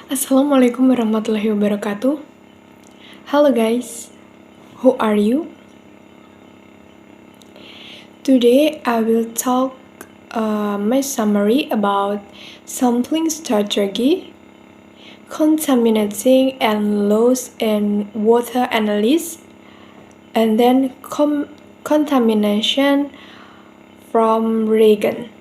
Assalamualaikum warahmatullahi wabarakatuh. Hello guys, who are you? Today I will talk my summary about sampling strategy, contaminating and loss in water analysis, and then contamination from Reagen.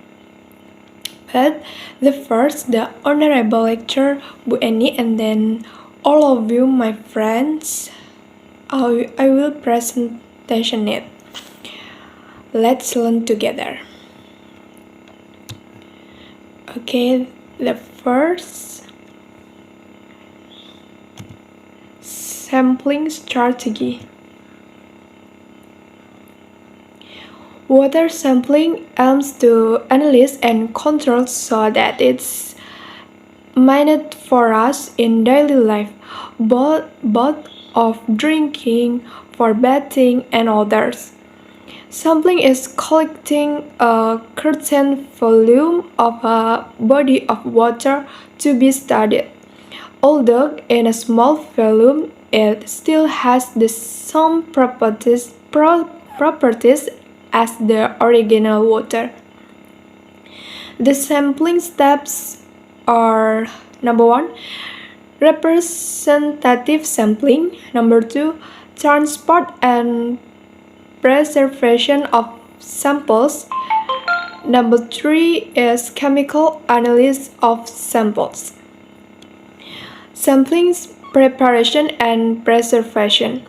But the honorable lecturer Bu Eni, and then all of you, my friends, I will presentation it. Let's learn together. Okay, the first sampling strategy. Water sampling aims to analyze and control so that it's mined for us in daily life, both of drinking, for bathing, and others. Sampling is collecting a certain volume of a body of water to be studied. Although in a small volume, it still has the same properties as the original water. The sampling steps are: number 1, representative sampling; number 2, transport and preservation of samples; number 3 is chemical analysis of samples. Sampling preparation and preservation.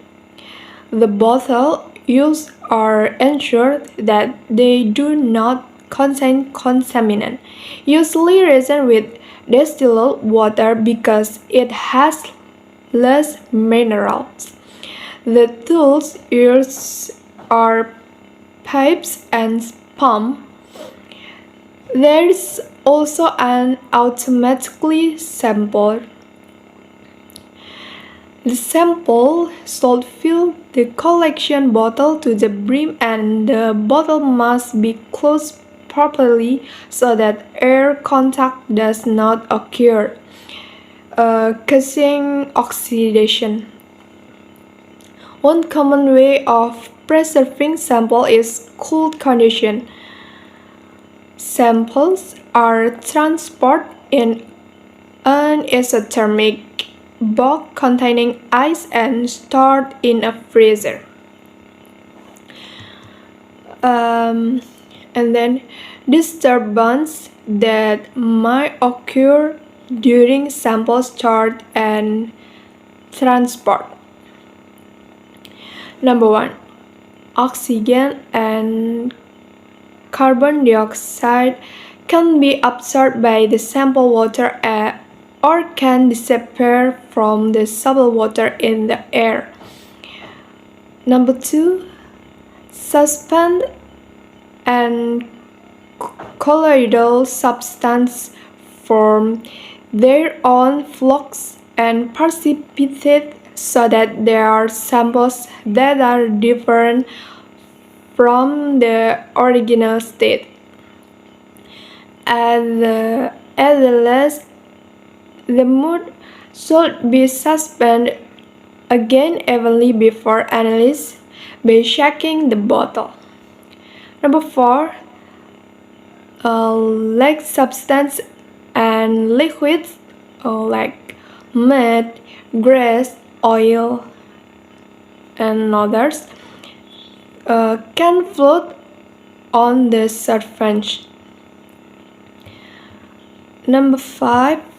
The bottle used are ensured that they do not contain contaminant, usually resin with distilled water because it has less minerals. The tools used are pipes and pump. There is also an automatically sample. The sample should fill the collection bottle to the brim, and the bottle must be closed properly so that air contact does not occur, causing oxidation. One common way of preserving sample is cold condition. Samples are transported in an isothermic box containing ice and stored in a freezer. And then disturbance that might occur during sample storage and transport. Number 1, oxygen and carbon dioxide can be absorbed by the sample water or can disappear from the sample water in the air. Number 2, suspend and colloidal substance form their own flux and precipitate so that there are samples that are different from the original state. At the last, the mood should be suspended again evenly before analysis by shaking the bottle. Number 4, like substance and liquids like mud, grease, oil, and others can float on the surface. Number 5,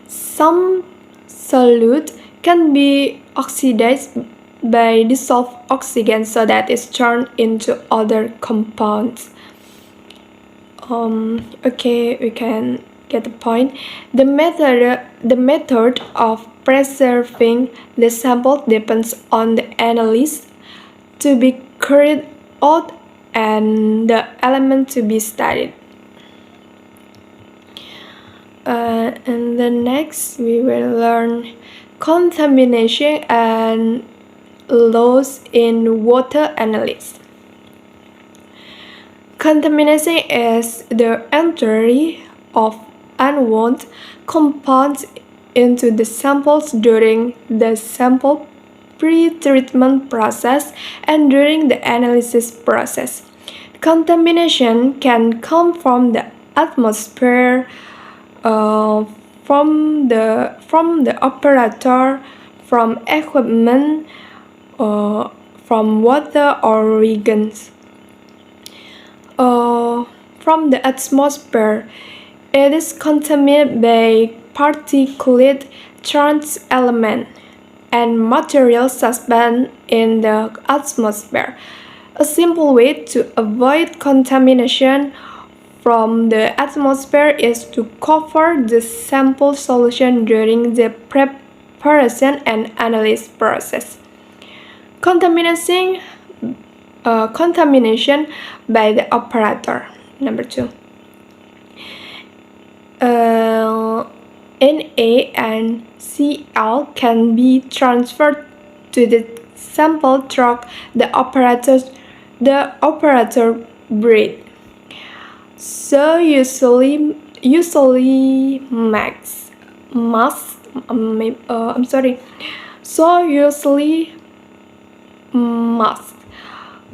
some solute can be oxidized by dissolved oxygen so that it's turned into other compounds. Okay, we can get the point. The method of preserving the sample depends on the analysis to be carried out and the element to be studied. And then next we will learn contamination and loss in water analysis. Contamination is the entry of unwanted compounds into the samples during the sample pre-treatment process and during the analysis process. Contamination can come from the atmosphere, uh, from the operator, from equipment, from water or reagents. From the atmosphere, it is contaminated by particulate trace elements and materials suspended in the atmosphere. A simple way to avoid contamination from the atmosphere is to cover the sample solution during the preparation and analysis process. Contamination by the operator. Number 2. Na and Cl can be transferred to the sample through the operator breath. So usually mask,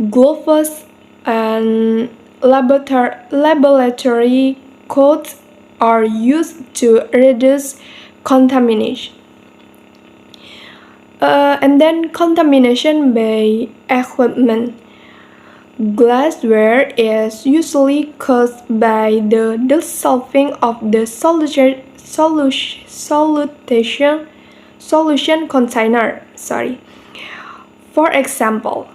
gloves, and laboratory coats are used to reduce contamination. And then contamination by equipment. Glassware is usually caused by the dissolving of the solution container. For example,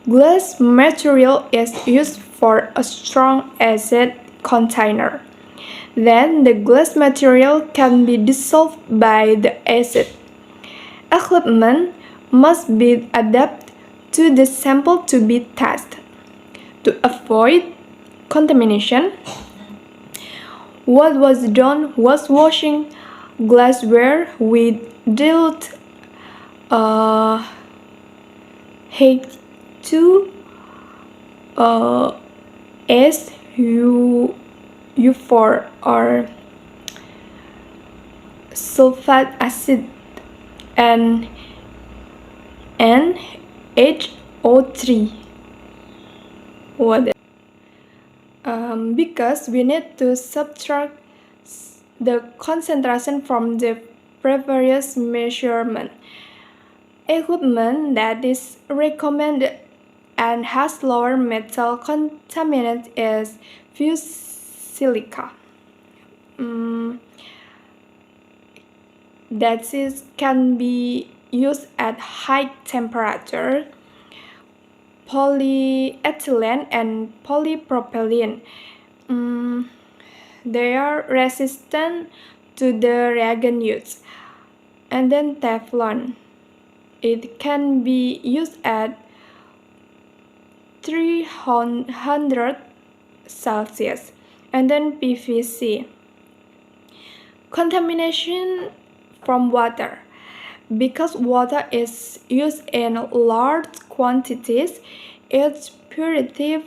glass material is used for a strong acid container. Then the glass material can be dissolved by the acid. Equipment must be adapted to the sample to be tested. To avoid contamination, what was done was washing glassware with dilute H2SU4 or sulfate acid and NHO3. Because we need to subtract the concentration from the previous measurement. Equipment that is recommended and has lower metal contaminant is fused silica. That is can be used at high temperature. Polyethylene and polypropylene. They are resistant to the reagent used. And then Teflon. It can be used at 300 Celsius. And then PVC. Contamination from water. Because water is used in large quantities, its purity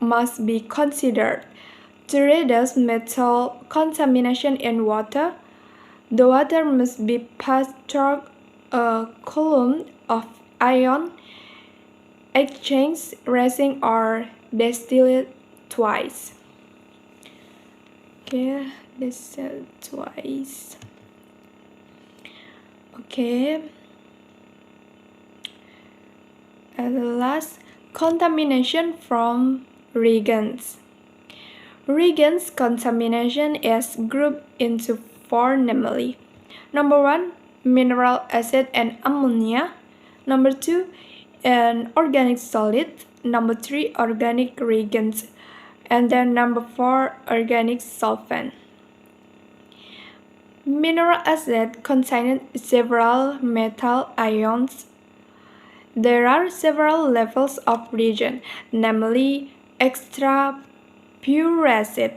must be considered. To reduce metal contamination in water, the water must be passed through a column of ion exchange resin or distilled twice. Okay, distilled twice. Okay. And the last, contamination from reagents. Reagents contamination is grouped into 4 namely. Number 1, mineral acid and ammonia. Number 2, an organic solid. Number 3, organic reagents. And then number 4, organic solvent. Mineral acid contains several metal ions. There are several levels of reagent, namely extra pure acid,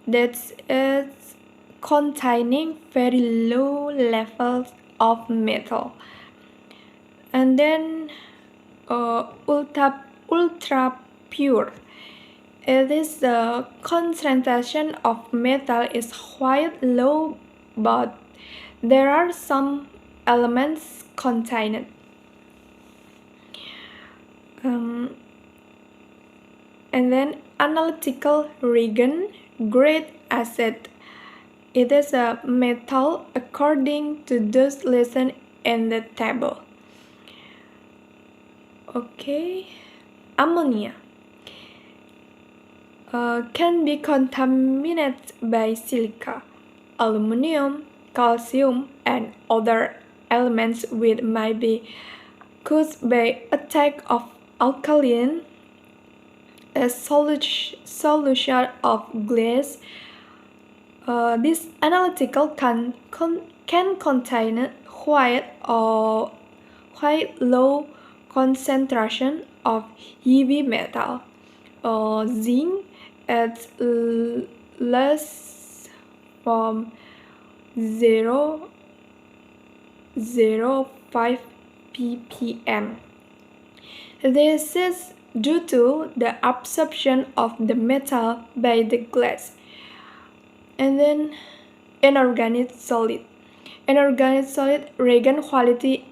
that is containing very low levels of metal, and then ultra pure It is the concentration of metal is quite low, but there are some elements contained. And then analytical Reagen, great acid. It is a metal according to those listed in the table. Okay, ammonia can be contaminated by silica, aluminum, calcium, and other elements which might be caused by attack of alkaline a solution of glass. This analytical can contain quite low concentration of heavy metal. Zinc at less from 0.05 ppm. This is due to the absorption of the metal by the glass. And then inorganic solid. Inorganic solid Reagen quality.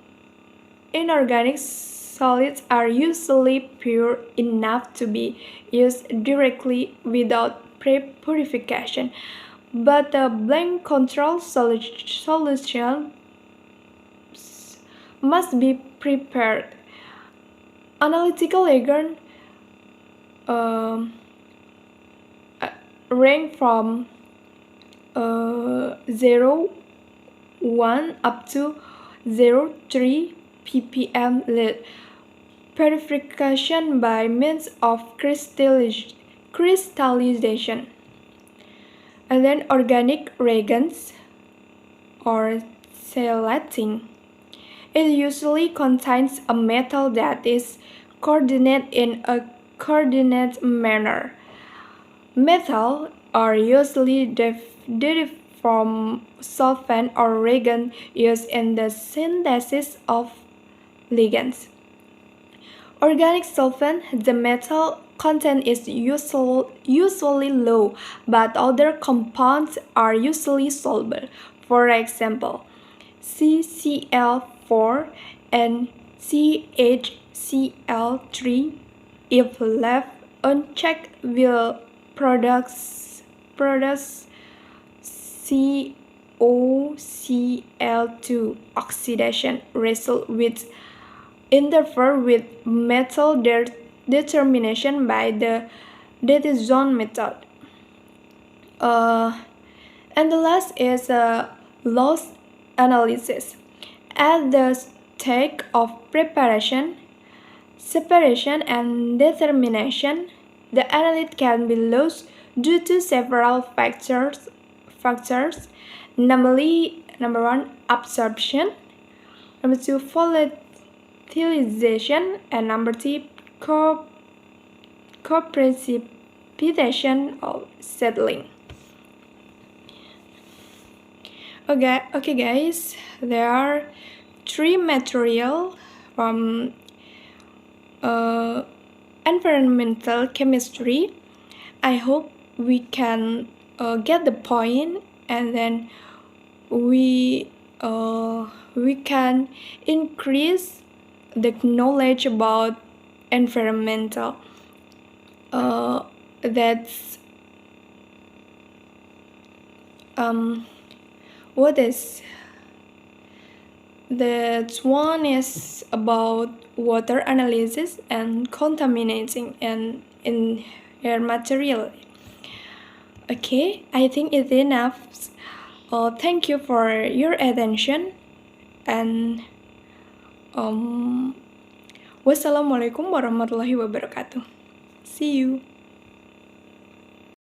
Inorganic solids are usually pure enough to be used directly without pre-purification, but the blank control solution must be prepared. Analytical Reagen range from 0.1 up to 0.3 ppm lead. Purification by means of crystallization. And then organic reagents or chelating. It usually contains a metal that is coordinated in a coordinate manner. Metals are usually derived from solvent or reagent used in the synthesis of ligands. Organic solvent, the metal content is usually low, but other compounds are usually soluble. For example, CCl4 and CHCl3, if left unchecked, will produce COCl2 oxidation result which interfere with metal determination by the Detection method. And the last is loss analysis. At the stage of preparation, separation, and determination, the analyte can be lost due to several factors, namely number 1, absorption, number 2, volatilization, and number 3, co-precipitation or settling. Okay guys, there are 3 material from environmental chemistry. I hope we can get the point, and then we can increase the knowledge about environmental. That's what is that one is about water analysis and contaminating and in air material. Okay, I think it's enough. Thank you for your attention, and wassalamualaikum warahmatullahi wabarakatuh. See you.